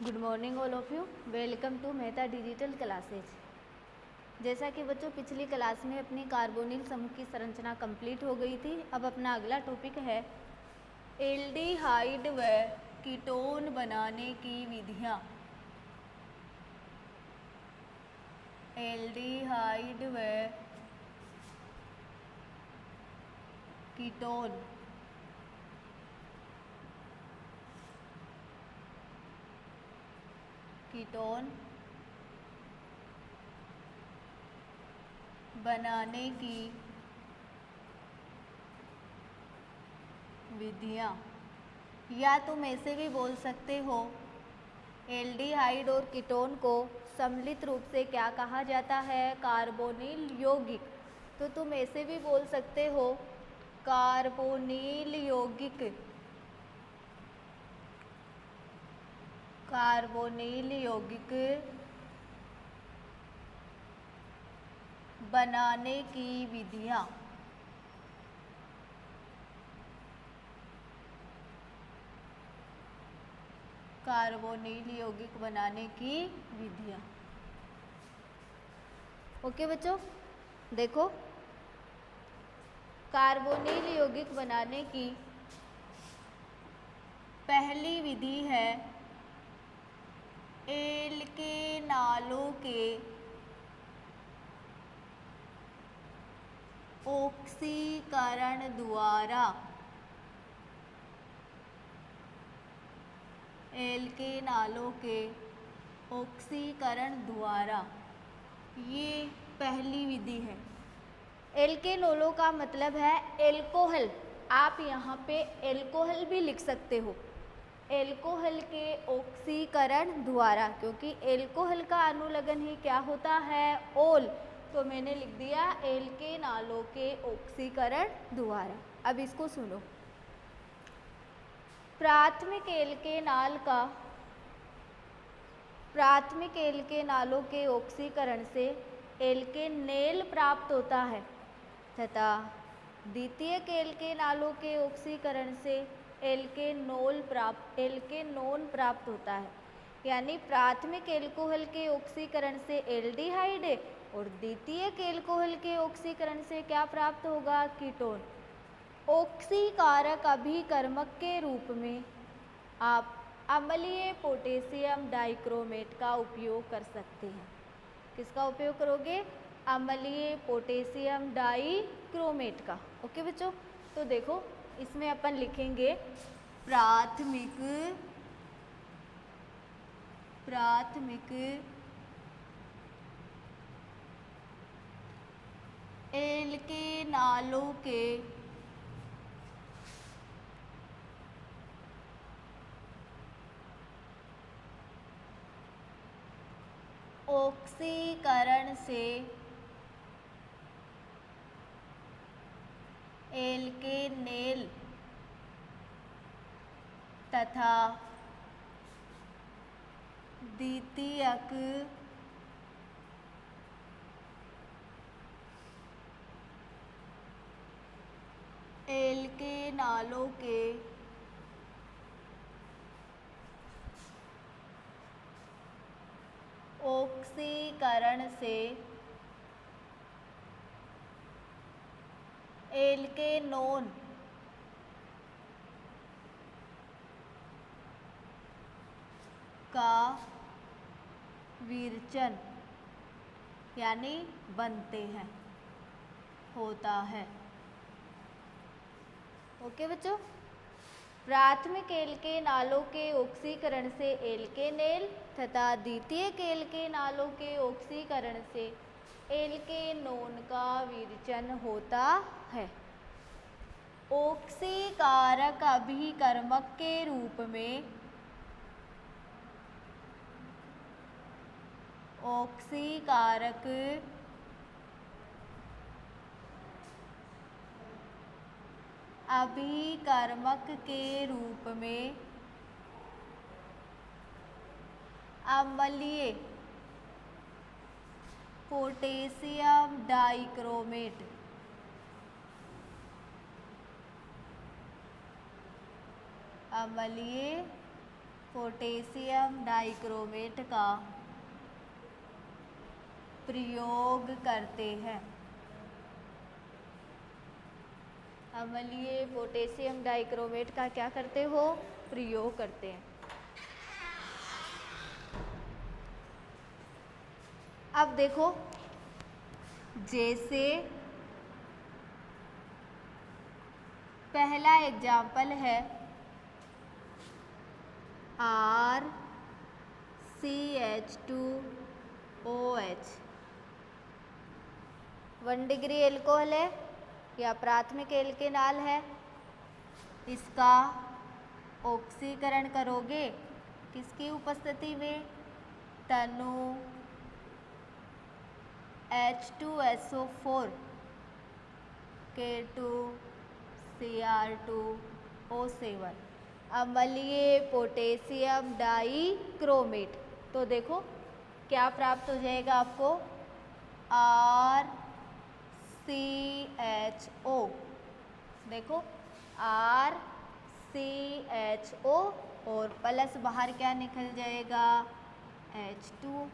Good morning all of you. Welcome to Mehta digital classes. जैसा कि बच्चों पिछली क्लास में अपनी कार्बोनिल समूह की संरचना कंप्लीट हो गई थी। अब अपना अगला टॉपिक है एल्डिहाइड व कीटोन बनाने की विधियाँ। एल्डिहाइड व कीटोन बनाने की विधियाँ, या तुम ऐसे भी बोल सकते हो एल्डिहाइड और कीटोन को सम्मिलित रूप से क्या कहा जाता है? कार्बोनिल यौगिक। तो तुम ऐसे भी बोल सकते हो कार्बोनिल यौगिक। कार्बोनिल यौगिक बनाने की विधियाँ। कार्बोनिल यौगिक बनाने की विधियाँ। ओके बच्चों, देखो कार्बोनिल यौगिक बनाने की पहली विधि है एल्केनालों के ऑक्सीकरण द्वारा। एल्केनालों के ऑक्सीकरण द्वारा, ये पहली विधि है। एल्केनोलों का मतलब है एल्कोहल। आप यहाँ पे एल्कोहल भी लिख सकते हो, एल्कोहल के ऑक्सीकरण द्वारा, क्योंकि एल्कोहल का अनुलग्न ही क्या होता है? ओल। तो मैंने लिख दिया एल्केनालों के ऑक्सीकरण द्वारा। अब इसको सुनो। प्राथमिक एल्केनालों के ऑक्सीकरण से एल्केनेल प्राप्त होता है तथा द्वितीयक एल्केनालों के ऑक्सीकरण से एल्केनोन प्राप्त होता है। यानी प्राथमिक एल्कोहल के ऑक्सीकरण से एल्डिहाइड और द्वितीयक एल्कोहल के ऑक्सीकरण से क्या प्राप्त होगा? कीटोन। ऑक्सीकारक अभिकर्मक के रूप में आप अम्लीय पोटेशियम डाइक्रोमेट का उपयोग कर सकते हैं। किसका उपयोग करोगे? अम्लीय पोटेशियम डाइक्रोमेट का। ओके बच्चों, तो देखो इसमें अपन लिखेंगे प्राथमिक एल्केनालों के ऑक्सीकरण से एल्केनेल तथा द्वितीयक एल्केनालों के ऑक्सीकरण से एल्केनोन का विरचन यानी बनते हैं, होता है। ओके बच्चों, प्राथमिक एल्केनालों के ऑक्सीकरण से एल्केनेल तथा द्वितीयक एल्केनालों के ऑक्सीकरण से एल्केनोन का विरचन होता है। ऑक्सीकारक अभिकर्मक के रूप में ऑक्सीकारक अभिकर्मक के रूप में अम्लीय पोटेशियम डाइक्रोमेट अम्लीय पोटेशियम डाइक्रोमेट का प्रयोग करते हैं। अम्लीय पोटेशियम डाइक्रोमेट का क्या करते हो? प्रयोग करते हैं। अब देखो, जैसे पहला एग्जाम्पल है RCH2OH, 1 डिग्री एल्कोहल है या प्राथमिक एल्केनॉल है। इसका ऑक्सीकरण करोगे किसकी उपस्थिति में? तनु H2SO4 K2Cr2O7, अम्लीय पोटेशियम डाइक्रोमेट। तो देखो क्या प्राप्त हो जाएगा आपको? RCHO, देखो RCHO और प्लस बाहर क्या निकल जाएगा? H2।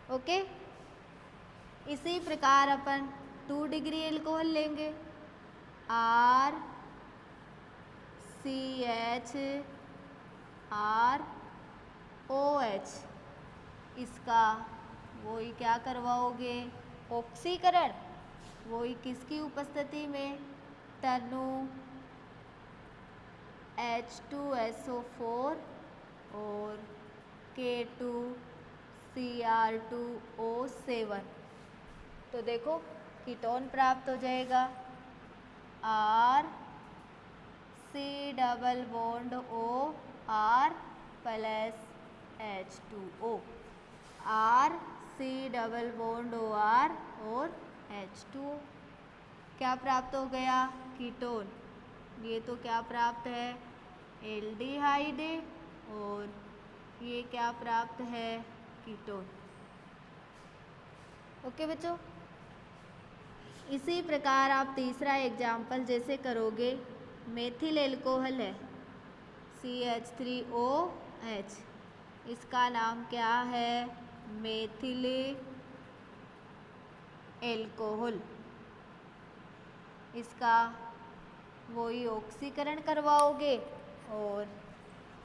ओके, इसी प्रकार अपन 2 डिग्री एल्कोहल लेंगे, RCHROH। इसका वही क्या करवाओगे? ऑक्सीकरण। वही किसकी उपस्थिति में? तनु H2SO4 और K2Cr2O7। तो देखो कीटोन प्राप्त हो जाएगा RC+OR प्लस H2O, RC+OR और H2O। क्या प्राप्त हो गया? कीटोन। ये तो क्या प्राप्त है? एल्डिहाइड। और ये क्या प्राप्त है? कीटोन। ओके बच्चों, इसी प्रकार आप तीसरा एग्जाम्पल जैसे करोगे, मेथिल एल्कोहल है CH3OH। इसका नाम क्या है? Methyl alcohol. इसका वही ऑक्सीकरण करवाओगे और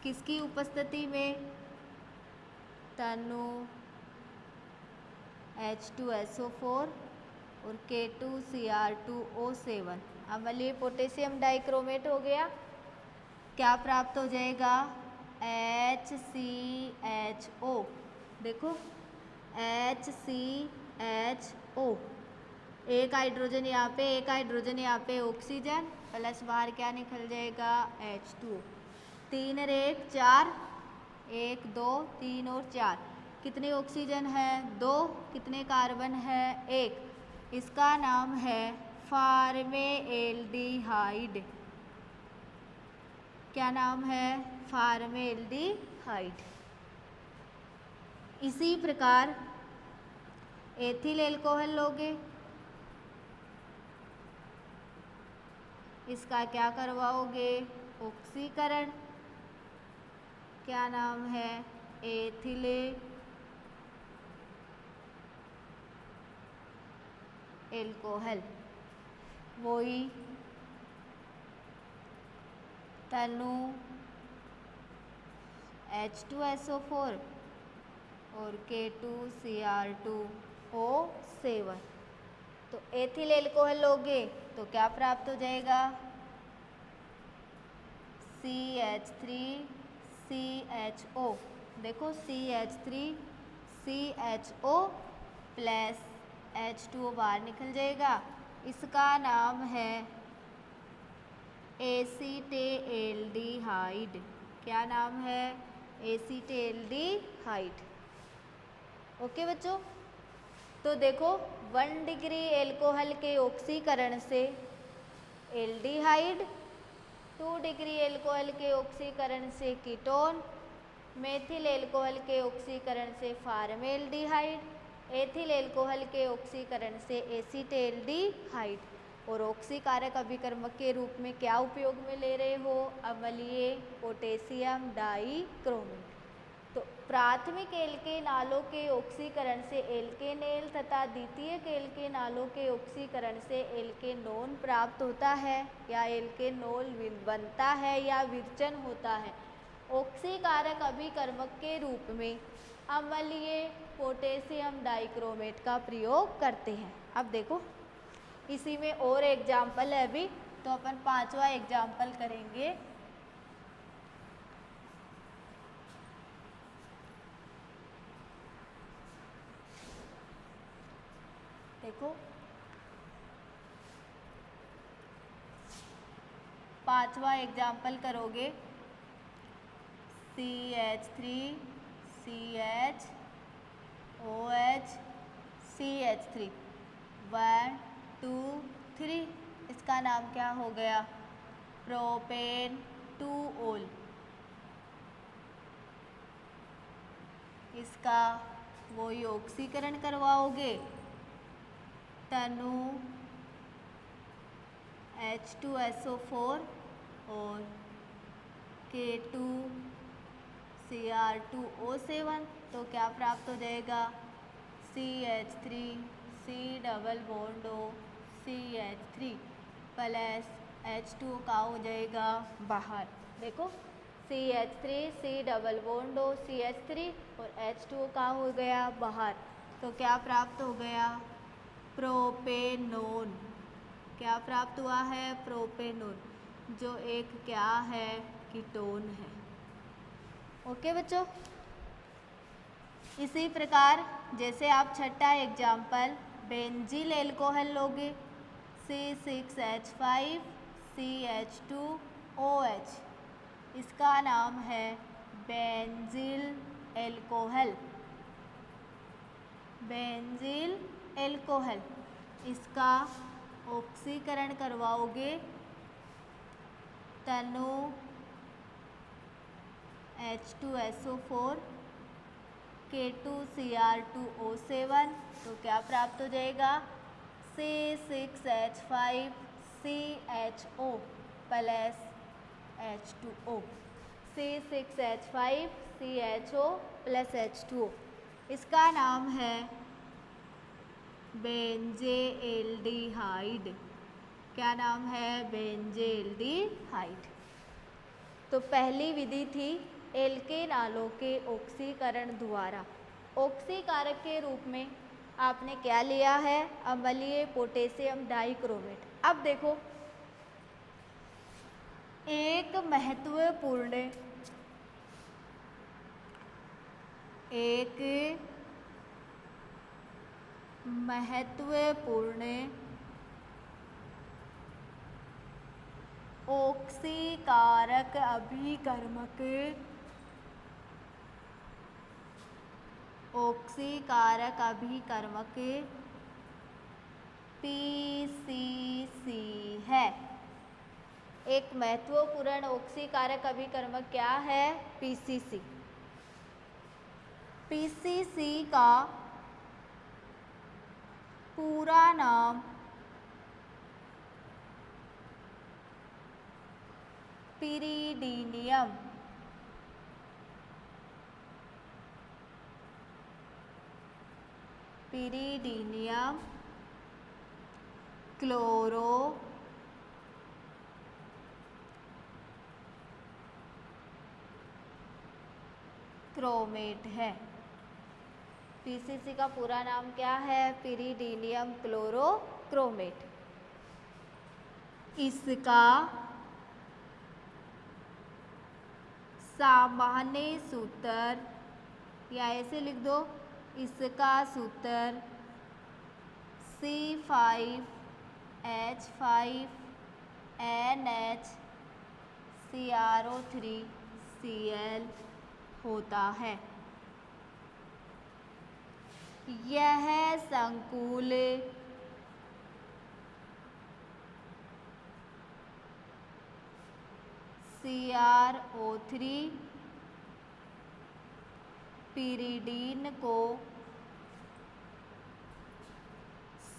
किसकी उपस्थिति में? तनु H2SO4 और K2Cr2O7, अम्लीय पोटेशियम डाइक्रोमेट हो गया। क्या प्राप्त हो जाएगा? HCHO। देखो HCHO, एक हाइड्रोजन यहाँ पे, एक हाइड्रोजन यहाँ पे, ऑक्सीजन प्लस बाहर क्या निकल जाएगा? H2। 3 रेख 4, 1 2 3 और 4। कितने ऑक्सीजन है? 2। कितने कार्बन है? 1। इसका नाम है फॉर्मेल्डिहाइड। क्या नाम है? फॉर्मेल्डिहाइड। इसी प्रकार एथिल एल्कोहल लोगे, इसका क्या करवाओगे? ऑक्सीकरण। क्या नाम है? Ethyl alcohol. वही तनु H2SO4 और K2Cr2O7। तो एथिल एल्कोहल लोगे तो क्या प्राप्त हो जाएगा? CH3CHO। देखो CH3CHO प्लस H2O बाहर निकल जाएगा। इसका नाम है एसीटेल्डिहाइड। क्या नाम है? एसीटेल्डिहाइड। ओके बच्चों, तो देखो 1 डिग्री एल्कोहल के ऑक्सीकरण से एल्डिहाइड, 2 डिग्री एल्कोहल के ऑक्सीकरण से कीटोन, मेथिल एल्कोहल के ऑक्सीकरण से फॉर्मेल्डिहाइड, एथिल एल्कोहल के ऑक्सीकरण से एसीटेल्डिहाइड। और ऑक्सीकारक अभिकर्मक के रूप में क्या उपयोग में ले रहे हो? अम्लीय पोटेशियम डाइक्रोमेट। तो प्राथमिक एल्केन नालों के ऑक्सीकरण से एल्केनेल तथा द्वितीयक एल्केन नालों के ऑक्सीकरण से एल्केनोन प्राप्त होता है या एल्केनोल बनता है या विरचन होता है। ऑक्सीकारक अभिकर्मक के रूप में अम्लीय पोटेशियम डाइक्रोमेट का प्रयोग करते हैं। अब देखो इसी में और एग्जाम्पल है अभी, तो अपन 5वां एग्जाम्पल करेंगे। देखो 5वां एग्जाम्पल करोगे CH3 CHOH CH3 1 2 3, इसका नाम क्या हो गया? प्रोपेन 2-ओल। इसका वही ऑक्सीकरण करवाओगे, तनु H2SO4 और K2Cr2O7, तो क्या प्राप्त हो जाएगा? CH3 C double bond O CH3 plus H2O का हो जाएगा बाहर। देखो CH3 C double bond O CH3 और H2O का हो गया बाहर, तो क्या प्राप्त हो गया? प्रोपेनोन। क्या प्राप्त हुआ है? प्रोपेनोन, जो एक क्या है? कीटोन है। ओके बच्चों, इसी प्रकार जैसे आप छठा एग्जाम्पल बेंजील एल्कोहल लोगे C6H5CH2OH, इसका नाम है बेंजील एल्कोहल। बेंजील एल्कोहल, इसका ऑक्सीकरण करवाओगे, तनु H2SO4 K2Cr2O7, तो क्या प्राप्त हो जाएगा? C6H5CHO plus H2O। C6H5CHO plus H2O, इसका नाम है बेंजेल्डिहाइड। क्या नाम है? बेंजेल्डिहाइड। तो पहली विधि थी एल्केन नालों के ऑक्सीकरण द्वारा। ऑक्सीकारक के रूप में आपने क्या लिया है? अम्लीय पोटेशियम डाइक्रोमेट। अब देखो एक महत्वपूर्ण ऑक्सीकारक अभिकर्मक PCC है। एक महत्वपूर्ण ऑक्सीकारक अभिकर्मक क्या है? PCC। PCC का पूरा नाम पिरीडीनियम क्लोरोक्रोमेट है। पीसीसी का पूरा नाम क्या है? पिरीडीनियम क्लोरोक्रोमेट। इसका सामान्य सूत्र, या ऐसे लिख दो, इसका सूत्र C5H5NHCrO3Cl होता है। यह संकुल CrO3 पिरीडीन को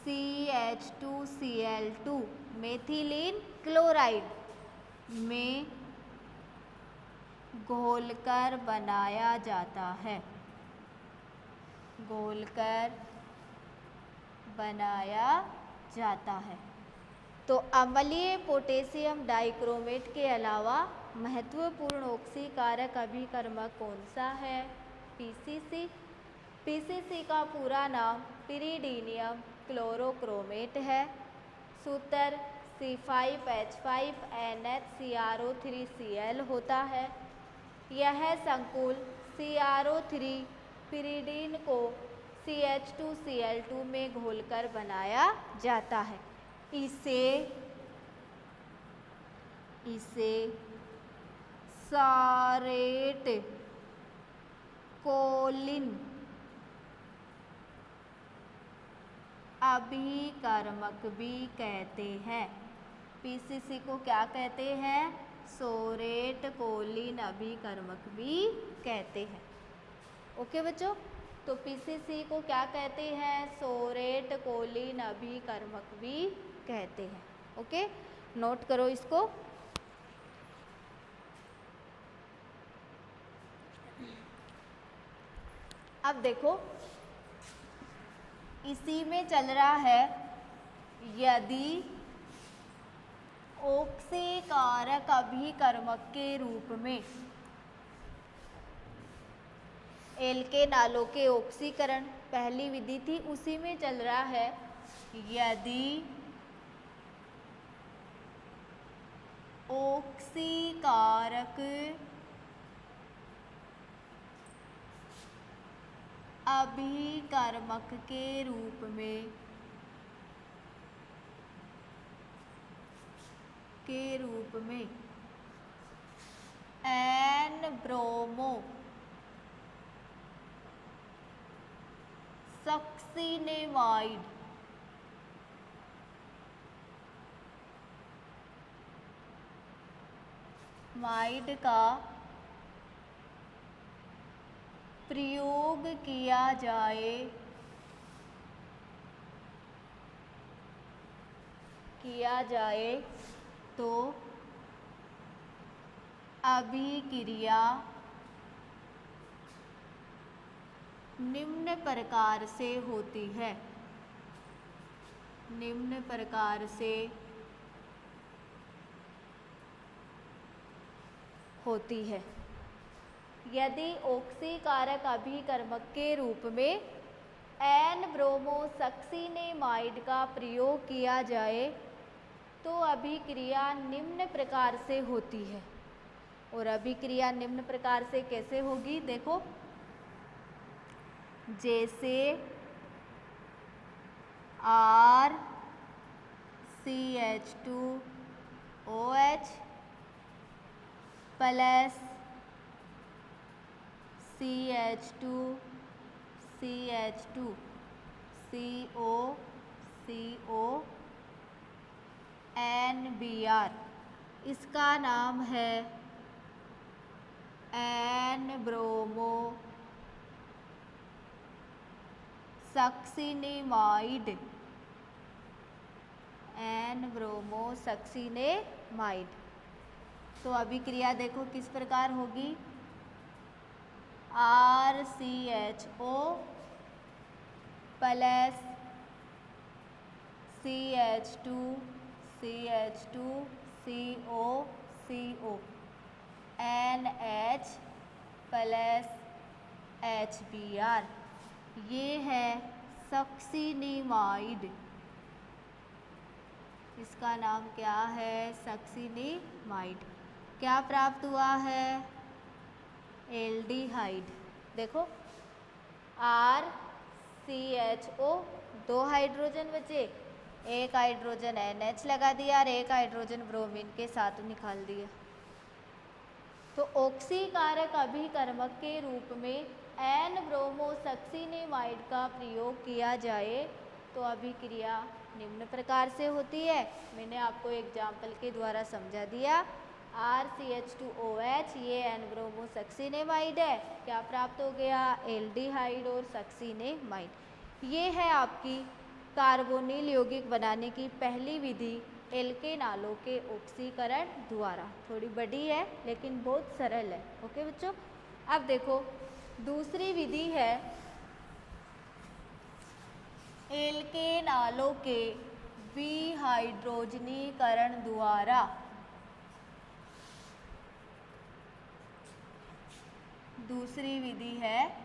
CH2Cl2 मेथिलीन क्लोराइड में घोलकर बनाया जाता है, घोलकर बनाया जाता है। तो अम्लीय पोटेशियम डाइक्रोमेट के अलावा महत्वपूर्ण ऑक्सीकारक अभिकर्मक कौन सा है? PCC। PCC का पूरा नाम पिरिडीनियम क्लोरोक्रोमेट है। सूत्र C5H5NHCrO3Cl होता है। यह संकुल CrO3 पिरिडीन को CH2Cl2 में घोलकर बनाया जाता है। इसे सारेट कोलिन अभिकर्मक भी कहते हैं। PCC को क्या कहते हैं? सोरेट कोलिन अभिकर्मक भी कहते हैं। ओके बच्चों, तो PCC को क्या कहते हैं? सोरेट कोलिन अभिकर्मक भी कहते हैं। ओके, नोट करो इसको। अब देखो, इसी में चल रहा है, यदि ऑक्सीकारक अभिकर्मक के रूप में एल्केनालों के ऑक्सीकरण पहली विधि थी, उसी में चल रहा है, यदि ऑक्सीकारक अभिकर्मक के रूप में एन ब्रोमो सक्सिनेमाइड का प्रयोग किया जाए तो अभिक्रिया निम्न प्रकार से होती है। निम्न प्रकार से होती है। यदि ऑक्सीकारक अभिकर्मक के रूप में एन ब्रोमो सक्सिनेमाइड का प्रयोग किया जाए तो अभिक्रिया निम्न प्रकार से होती है। और अभिक्रिया निम्न प्रकार से कैसे होगी? देखो, जैसे RCH2OH प्लस CH2CO NBr, इसका नाम है एन ब्रोमो सक्सिनेमाइड। तो अभिक्रिया देखो किस प्रकार होगी? RCHO plus CH2CO NH plus HBr, ये है सक्सिनेमाइड। इसका नाम क्या है? सक्सिनेमाइड। क्या प्राप्त हुआ है? एल्डिहाइड। देखो, RCHO, 2 हाइड्रोजन बचे, एक हाइड्रोजन NH लगा दिया और एक हाइड्रोजन ब्रोमीन के साथ निकाल दिया। तो ऑक्सीकारक अभिकर्मक के रूप में एन ब्रोमो सक्सिनेमाइड का प्रयोग किया जाए तो अभिक्रिया निम्न प्रकार से होती है। मैंने आपको एग्जाम्पल के द्वारा समझा दिया। RCH2OH ये एन ब्रोमो सक्सिनेमाइड है, क्या प्राप्त हो गया? एल्डिहाइड और सक्सिनेमाइड। ये है आपकी कार्बोनिल यौगिक बनाने की पहली विधि एल्केनालों के ऑक्सीकरण द्वारा। थोड़ी बड़ी है लेकिन बहुत सरल है। ओके बच्चों, अब देखो दूसरी विधि है एल्केनालों के विहाइड्रोजनीकरण द्वारा। दूसरी विधि है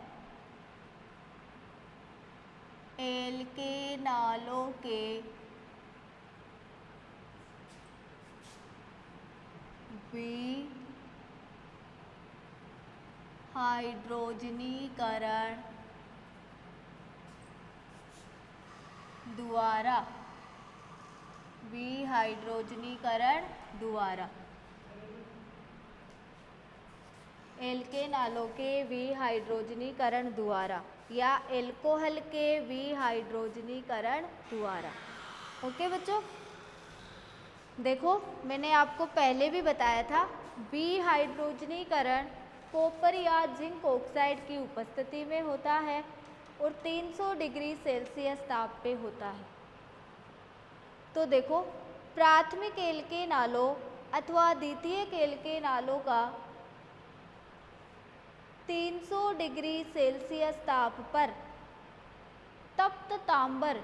एल्केनालों के विहाइड्रोजनीकरण द्वारा। विहाइड्रोजनीकरण द्वारा। एल्केनालों के विहाइड्रोजनीकरण द्वारा या एल्कोहल के विहाइड्रोजनीकरण द्वारा। ओके बच्चों, देखो मैंने आपको पहले भी बताया था विहाइड्रोजनीकरण कॉपर या जिंक ऑक्साइड की उपस्थिति में होता है और 300 डिग्री सेल्सियस ताप पे होता है। तो देखो प्राथमिक एल्केनालों अथवा द्वितीयक एल्केनालों का 300 डिग्री सेल्सियस ताप पर तप्त तांबर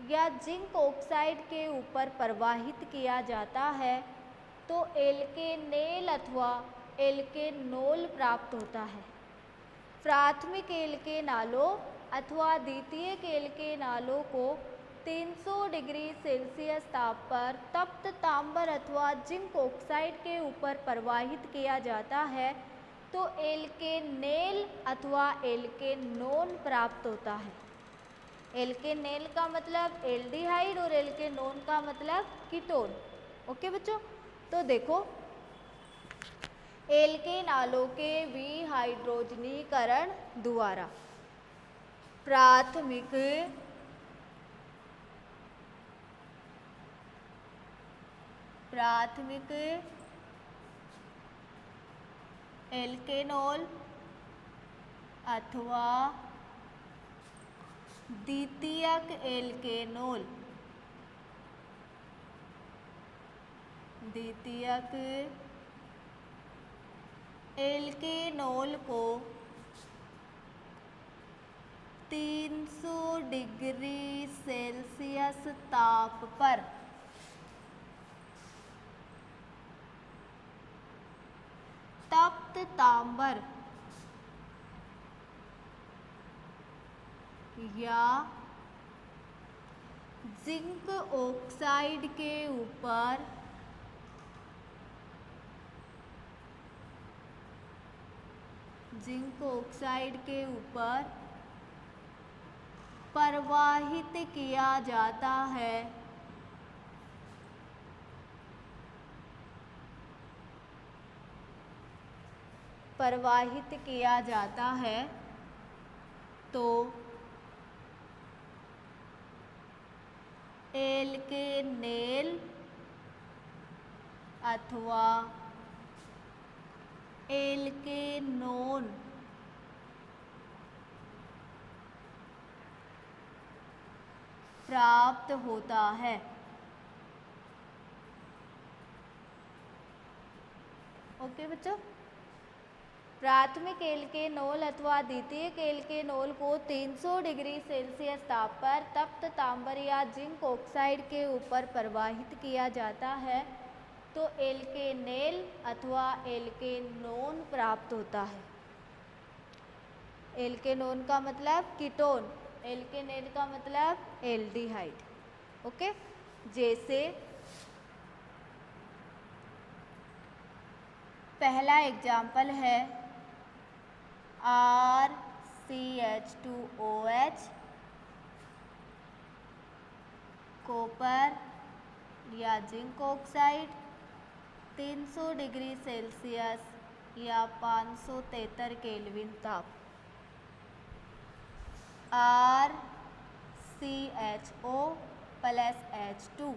या जिंक ऑक्साइड के ऊपर प्रवाहित किया जाता है तो एल्केनेल अथवा एल्केनोल प्राप्त होता है। प्राथमिक एल्केनालों अथवा द्वितीयक एल्केनालों को 300 डिग्री सेल्सियस ताप पर तप्त तांबर अथवा जिंक ऑक्साइड के ऊपर प्रवाहित किया जाता है तो एल्केनेल अथवा एल्केनोन प्राप्त होता है। एल्केनेल का मतलब एल्डिहाइड और एल्केनोन का मतलब कीटोन। ओके बच्चों, तो देखो एल्केनालों के विहाइड्रोजनीकरण द्वारा प्राथमिक एल्केनोल अथवा द्वितीयक एल्केनोल को 300 डिग्री सेल्सियस ताप पर तप्त तांबर या जिंक ऑक्साइड के ऊपर प्रवाहित किया जाता है तो एल्केनेल अथवा एल्केनोन प्राप्त होता है। ओके बच्चों, प्राथमिक एल्केनोल अथवा द्वितीयक एल्केनोल को 300 डिग्री सेल्सियस ताप पर तप्त तांबर या जिंक ऑक्साइड के ऊपर प्रवाहित किया जाता है तो एल्केनेल अथवा एल्केनोन प्राप्त होता है। एल्केनोन का मतलब कीटोन, एल्केनेल का मतलब एल्डिहाइड। ओके, जैसे पहला एग्जाम्पल है RCH2OH, कॉपर या जिंक ऑक्साइड 300 डिग्री सेल्सियस या 573 केल्विन ताप। RCHO प्लस H2,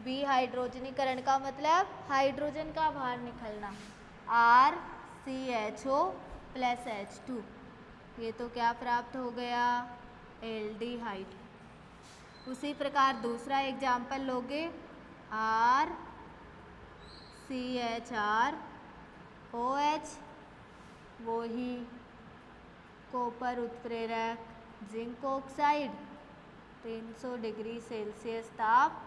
विहाइड्रोजनीकरण का मतलब हाइड्रोजन का बाहर निकलना। RCHO प्लस H2, ये तो क्या प्राप्त हो गया, एल्डिहाइड। उसी प्रकार दूसरा एग्जाम्पल लोगे RCHROH, वो ही कॉपर उत्प्रेरक जिंक ऑक्साइड 300 डिग्री सेल्सियस ताप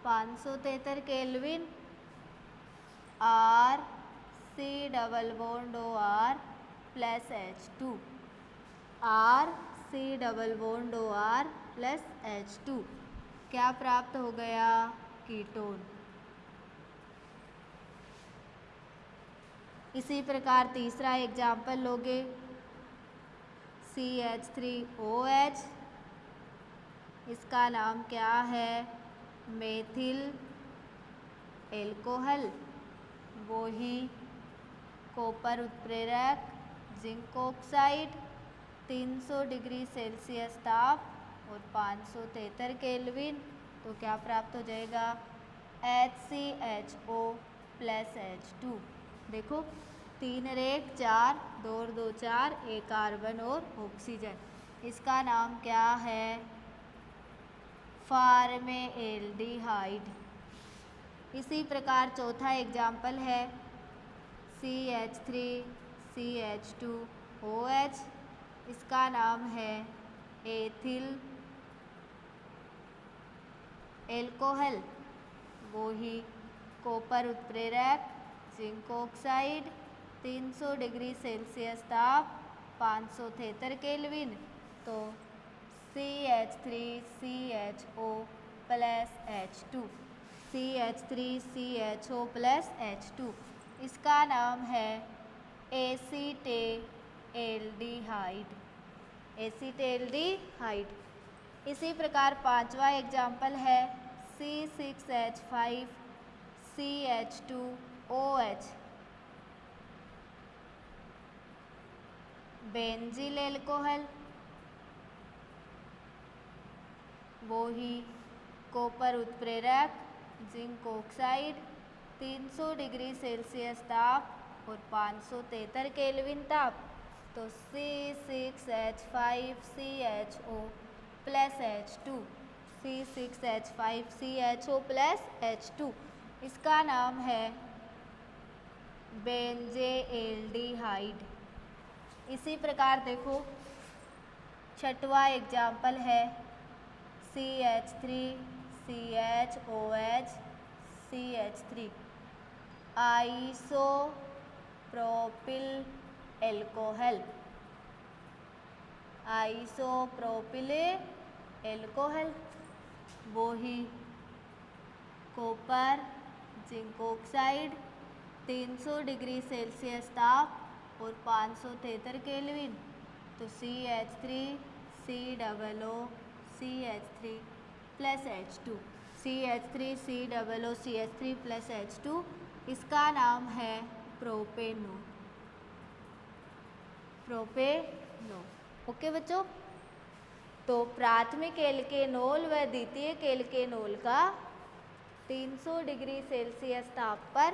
573 kelvin RC double bond OR plus H2 RC double bond OR plus H2 क्या प्राप्त हो गया? कीटोन। इसी प्रकार तीसरा एग्जाम्पल लोगे CH3OH, इसका नाम क्या है? मेथिल एल्कोहल, वो ही कॉपर उत्प्रेरक जिंक ऑक्साइड 300 डिग्री सेल्सियस ताप और 573 केल्विन, तो क्या प्राप्त हो जाएगा? HCHO plus H2। देखो 3 रेख 4 2 और 2 4 एक कार्बन और ऑक्सीजन, इसका नाम क्या है? फॉर्मेल्डिहाइड। इसी प्रकार चौथा एग्जाम्पल है CH3CH2OH, इसका नाम है एथिल एल्कोहल, वो ही कॉपर उत्प्रेरक जिंक ऑक्साइड 300 डिग्री सेल्सियस ताप 573 केल्विन, तो CH3CHO plus H2 CH3CHO plus H2, इसका नाम है एसीटेल्डिहाइड एसीटेल्डिहाइड। इसी प्रकार पांचवा एग्जाम्पल है C6H5CH2OH, बेंजील एल्कोहल, वो ही कॉपर उत्प्रेरक जिंक ऑक्साइड 300 डिग्री सेल्सियस ताप और 573 केल्विन ताप, तो C6H5CHO plus H2 C6H5CHO plus H2, इसका नाम है बेंजेल्डिहाइड। इसी प्रकार देखो छठवा एग्जाम्पल है CH3CHOH CH3 isopropyl alcohol isopropyl alcohol, वो ही copper zinc oxide 300 degree Celsius ताप और 573 केल्विन, तो CH3COOCH3 plus H2 CH3COOCH3 plus H2, इसका नाम है प्रोपेनॉल। ओके बच्चों, तो प्राथमिक एल्केनॉल व द्वितीयक एल्केनॉल का 300 डिग्री सेल्सियस ताप पर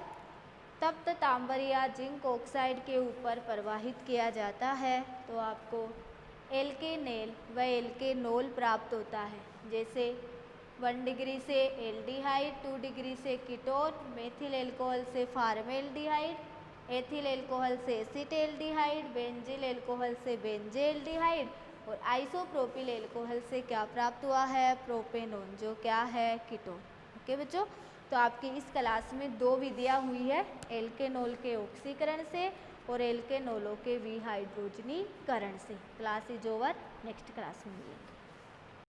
तप्त तांबर या जिंक ऑक्साइड के ऊपर प्रवाहित किया जाता है, तो आपको एल्केनेल व एल्केनॉल प्राप्त होता है। जैसे 1 डिग्री से एल्डिहाइड, 2 डिग्री से कीटोन, मेथिल एल्कोहल से फॉर्मेल्डिहाइड, एथिल एल्कोहल से एसीटेल्डिहाइड, बेंजील एल्कोहल से बेंजेल्डिहाइड और आइसोप्रोपिल एल्कोहल से क्या प्राप्त हुआ है? प्रोपेनॉल, जो क्या है? कीटोन। ओके बच्चों, तो आपकी इस क्लास में 2 विधियाँ हुई है, एल्केनॉल के ऑक्सीकरण से और एल्केनॉलों के विहाइड्रोजनीकरण से। Class is over, next class में मिलेंगे।